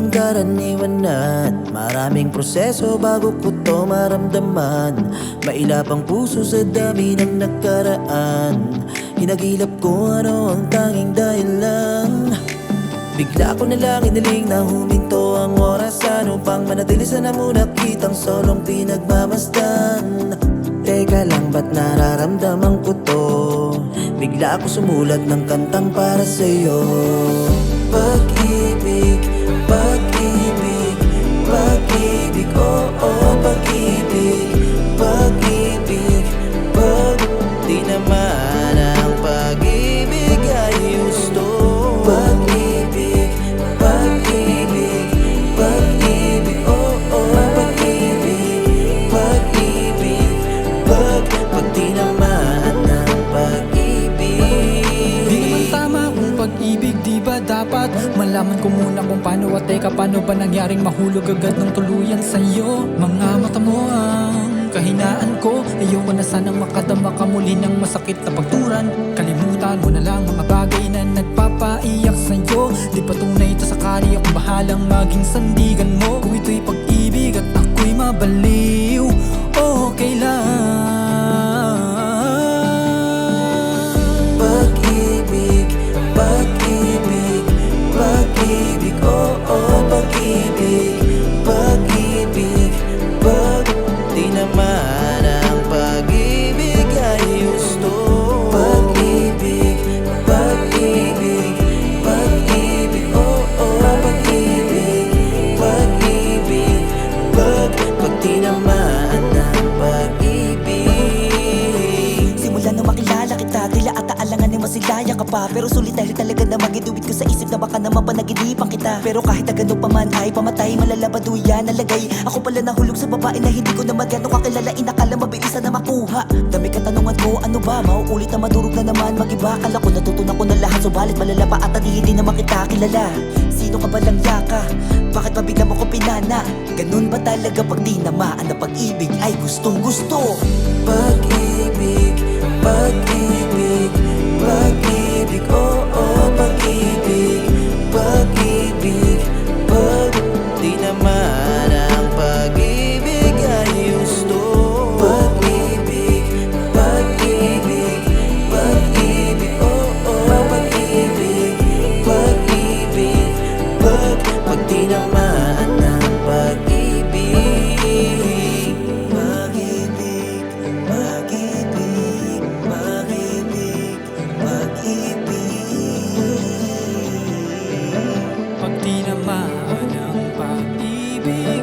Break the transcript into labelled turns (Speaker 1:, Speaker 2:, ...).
Speaker 1: ang karaniwan at maraming proseso bago ko to maramdaman. Mailap ang puso sa dami ng nakaraan. Hinagilap ko ano ang tanging dahilan. Bigla ko na lang iniling na huminto ang oras. Ano pang manatili sa namunak kitang solong pinagmamasdan. Teka lang, ba't nararamdaman ko to? Bigla ako sumulat ng kantang para sa'yo. Pag-ibig, pag-ibig, pag-ibig, oh, oh, pag-ibig, pag-ibig, di naman ang pag-ibig ay gusto. Pag-ibig, pag-ibig, pag-ibig, oh, oh, pag-ibig, pag-ibig, pag di naman ang pag-ibig.
Speaker 2: Di naman tama kung pag-ibig, di ba dapat malaman ko muna kung paano at teka paano ba nangyaring mahulog agad ng tuluyan sa'yo. Mga mata mo ang kahinaan ko. Ayoko na sanang makadama ka muli ng masakit na pagturan. Kalimutan mo na lang mga bagay na nagpapaiyak sa'yo. Di pa tunay ito sakali akong bahalang maging sandigan mo. Kung ito'y pag-ibig at ako'y mabaliw, okay lang.
Speaker 1: Pag-ibig, pag-ibig, pag-ibig, oh, oh, pag-ibig, pag-ibig, di naman ang pag-ibig ay gusto. Pag-ibig, pag-ibig, pag-ibig, oh, oh, pag-ibig, pag-ibig, di naman ang pag-ibig.
Speaker 3: Simula nung makilala kita, tila ata alangan ni masilaya ka pa. Pero sulit dahil talaga namang inuwit ko sa isip na baka naman panaginipan kita. Pero kahit na ganun pa man ay pamatay, malalabaduyan nalagay. Ako pala nahulog sa babae na hindi ko naman gano'ng kakilala. Inakala mabilisan na makuha. Dami katanungan ko, ano ba? Mauulit na madurog na naman mag-iba. Kala ko natutunan ko na lahat, subalit malala pa at hindi naman kita kilala. Sino ka ba lang yaka? Bakit mabigla mo ko pinana? Ganun ba talaga pag di namaan na pag-ibig ay gustong gusto?
Speaker 1: Pag-ibig, pag-ibig, pag-ibig, oh, oh, pag-ibig, pag-ibig, di naman ang pag-ibig ay gusto. Pag-ibig, pag-ibig, pag-ibig, oh, oh, pag-ibig, pag-ibig, di naman ang pag-ibig. Pag-ibig, pag-ibig, pag-ibig, pag-ibig.
Speaker 2: Pag di naman ang pag-ibig